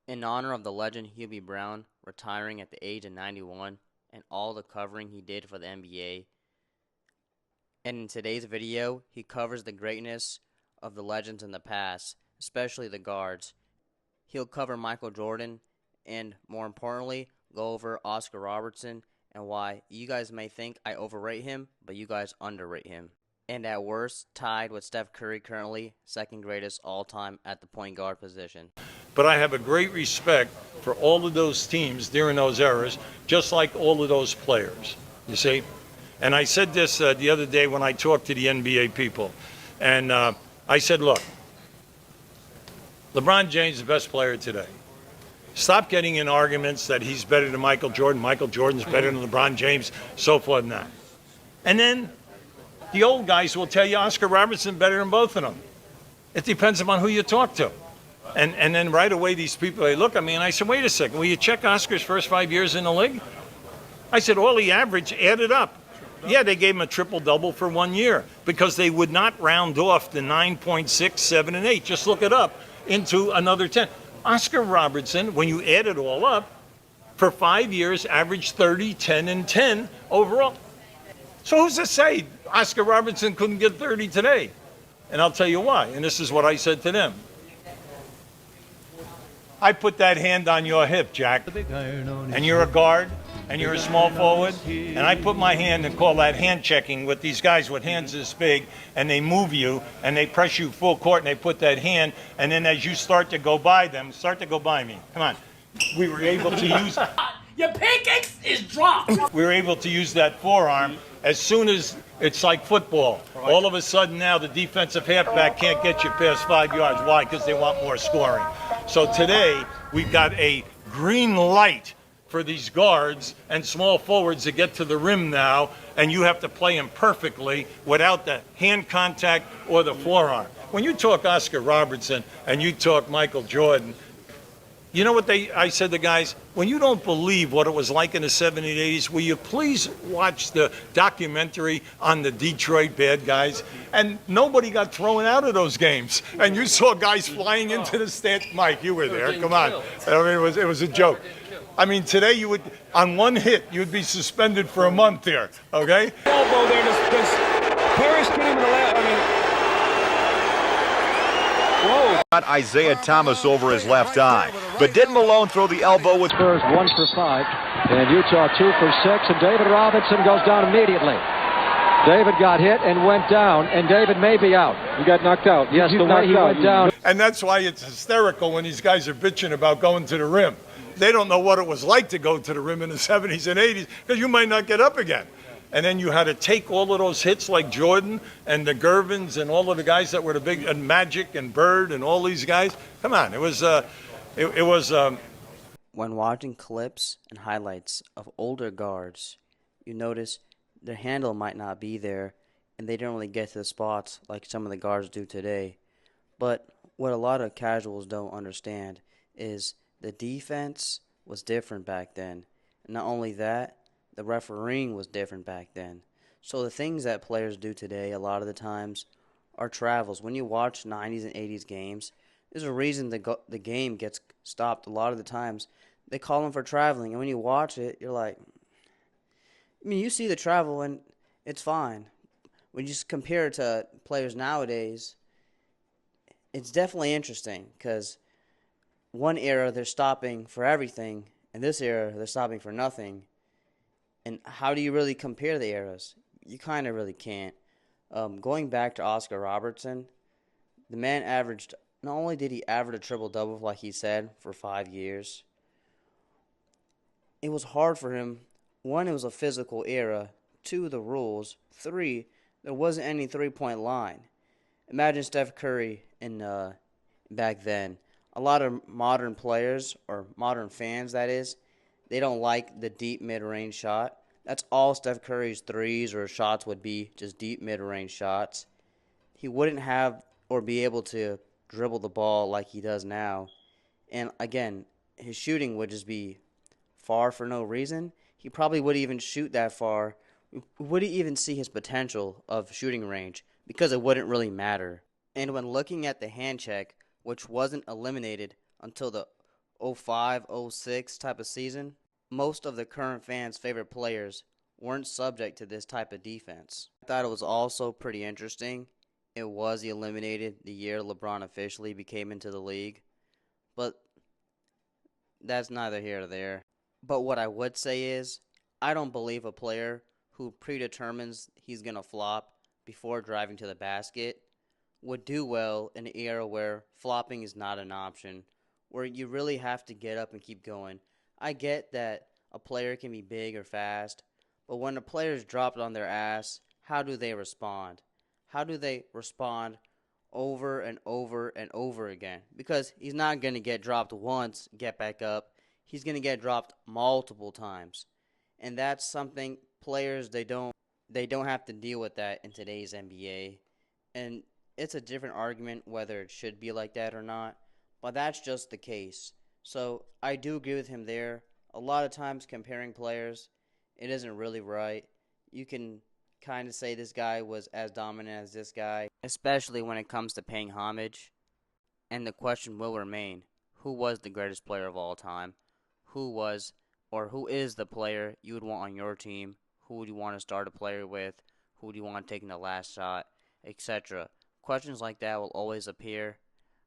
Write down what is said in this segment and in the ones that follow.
In honor of the legend Hubie Brown retiring at the age of 91 and all the covering he did for the NBA, and in today's video, he covers the greatness of the legends in the past, especially the guards. He'll cover Michael Jordan and, more importantly, go over Oscar Robertson and why you guys may think I overrate him, but you guys underrate him. And at worst, tied with Steph Curry currently, second greatest all-time at the point guard position. But I have a great respect for all of those teams during those eras, just like all of those players, you see? And I said this the other day when I talked to the NBA people. And I said, look, LeBron James is the best player today. Stop getting in arguments that he's better than Michael Jordan, Michael Jordan's better than LeBron James, so forth and that. And then the old guys will tell you Oscar Robertson better than both of them. It depends upon who you talk to. And then right away these people, they look at me and I said, wait a second, will you check Oscar's first 5 years in the league? I said, all he averaged added up. Yeah, they gave him a triple-double for 1 year because they would not round off the 9.6, 7, and 8. Just look it up into another 10. Oscar Robertson, when you add it all up, for 5 years averaged 30, 10, and 10 overall. So who's to say Oscar Robertson couldn't get 30 today? And I'll tell you why, and this is what I said to them. I put that hand on your hip, Jack, and you're a guard, and you're a small forward, and I put my hand and call that hand checking with these guys with hands this big, and they move you, and they press you full court, and they put that hand, and then as you start to go by them, start to go by me. Come on. We were able to use... Your pancakes is dropped. We were able to use that forearm as soon as it's like football. All of a sudden now the defensive halfback can't get you past 5 yards. Why? Because they want more scoring. So today we've got a green light for these guards and small forwards to get to the rim now, and you have to play them perfectly without the hand contact or the forearm. When you talk Oscar Robertson and you talk Michael Jordan, you know what I said to guys? When you don't believe what it was like in the 70s and 80s, will you please watch the documentary on the Detroit bad guys? And nobody got thrown out of those games. And you saw guys flying into the stand. Mike, you were there. Come on. I mean, it was a joke. I mean, today you would, on one hit, you would be suspended for a month there, okay? Elbow there, does Parrish get him in the left? I mean, whoa. Got Isaiah Thomas over his left eye. But did Malone throw the elbow with Spurs 1 for 5, and Utah 2 for 6, and David Robinson goes down immediately. David got hit and went down, and David may be out. He got knocked out. Yes, the way he went down. And that's why it's hysterical when these guys are bitching about going to the rim. They don't know what it was like to go to the rim in the 70s and 80s because you might not get up again. And then you had to take all of those hits like Jordan and the Gervins and all of the guys that were the big, and Magic and Bird and all these guys. Come on, it was... When watching clips and highlights of older guards, you notice their handle might not be there and they don't really get to the spots like some of the guards do today. But what a lot of casuals don't understand is the defense was different back then. And not only that, the refereeing was different back then. So the things that players do today a lot of the times are travels. When you watch 90s and 80s games, there's a reason the game gets stopped a lot of the times. They call them for traveling, and when you watch it, you're like, I mean, you see the travel, and it's fine. When you just compare it to players nowadays, it's definitely interesting because one era they're stopping for everything, and this era they're stopping for nothing. And how do you really compare the eras? You kind of really can't. Going back to Oscar Robertson, the man averaged... Not only did he average a triple-double, like he said, for 5 years, it was hard for him. 1, it was a physical era. 2, the rules. 3, there wasn't any three-point line. Imagine Steph Curry back then. A lot of modern players, or modern fans, that is, they don't like the deep mid-range shot. That's all Steph Curry's threes or shots would be, just deep mid-range shots. He wouldn't have or be able to dribble the ball like he does now. And again, his shooting would just be far for no reason. He probably wouldn't even shoot that far. We wouldn't even see his potential of shooting range because it wouldn't really matter. And when looking at the hand check, which wasn't eliminated until the '05, '06 type of season, most of the current fans' favorite players weren't subject to this type of defense. I thought it was also pretty interesting. It was eliminated the year LeBron officially became into the league, but that's neither here nor there. But what I would say is, I don't believe a player who predetermines he's going to flop before driving to the basket would do well in an era where flopping is not an option, where you really have to get up and keep going. I get that a player can be big or fast, but when a player is dropped on their ass, how do they respond? How do they respond over and over and over again? Because he's not going to get dropped once, get back up. He's going to get dropped multiple times. And that's something players they don't have to deal with that in today's NBA. And it's a different argument whether it should be like that or not, but that's just the case. So I do agree with him there. A lot of times comparing players, it isn't really right. You can kind of say this guy was as dominant as this guy, especially when it comes to paying homage. And the question will remain, who was the greatest player of all time? Who was or who is the player you would want on your team? Who would you want to start a player with? Who do you want taking the last shot, etc. Questions like that will always appear.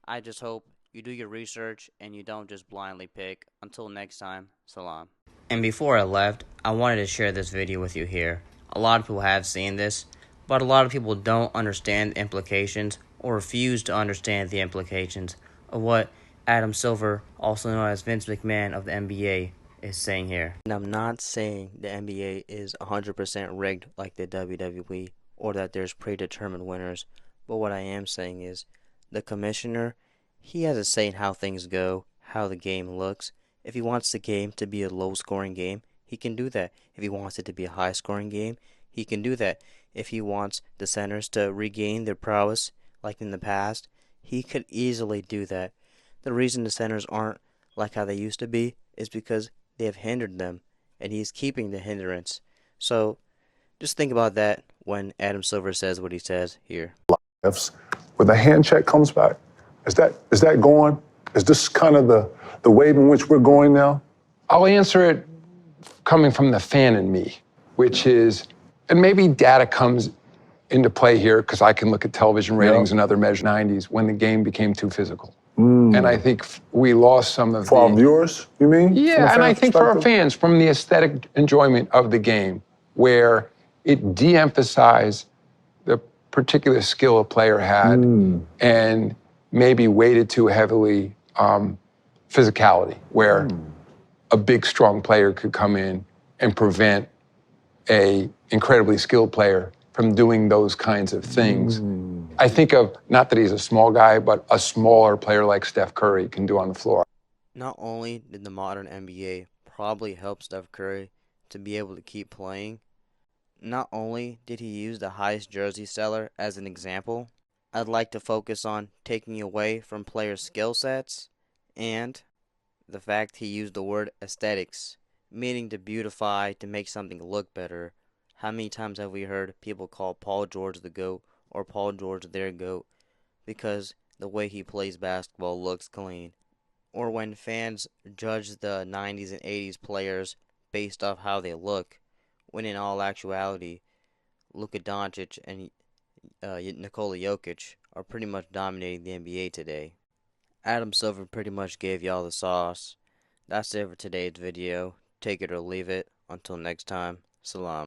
I just hope you do your research and you don't just blindly pick. Until next time, salam. And before I left, I wanted to share this video with you here. A lot of people have seen this, but a lot of people don't understand the implications or refuse to understand the implications of what Adam Silver, also known as Vince McMahon of the NBA, is saying here. And I'm not saying the NBA is 100% rigged like the WWE or that there's predetermined winners, but what I am saying is the commissioner, he has a say in how things go, how the game looks. If he wants the game to be a low-scoring game, he can do that. If he wants it to be a high-scoring game, he can do that. If he wants the centers to regain their prowess like in the past, he could easily do that. The reason the centers aren't like how they used to be is because they have hindered them, and he's keeping the hindrance. So just think about that when Adam Silver says what he says here. Where the hand check comes back, is that going? Is this kind of the wave in which we're going now? I'll answer it coming from the fan in me, which is, and maybe data comes into play here because I can look at television ratings and other measures. 90s when the game became too physical. And I think we lost some of For our viewers, you mean? Yeah, and I think for our fans, from the aesthetic enjoyment of the game, where it de-emphasized the particular skill a player had and maybe weighted too heavily physicality, where a big, strong player could come in and prevent a incredibly skilled player from doing those kinds of things. I think of, not that he's a small guy, but a smaller player like Steph Curry can do on the floor. Not only did the modern NBA probably help Steph Curry to be able to keep playing, not only did he use the highest jersey seller as an example, I'd like to focus on taking away from players' skill sets and the fact he used the word aesthetics, meaning to beautify, to make something look better. How many times have we heard people call Paul George the GOAT or Paul George their GOAT because the way he plays basketball looks clean? Or when fans judge the 90s and 80s players based off how they look, when in all actuality, Luka Doncic and Nikola Jokic are pretty much dominating the NBA today. Adam Silver pretty much gave y'all the sauce. That's it for today's video. Take it or leave it. Until next time, salam.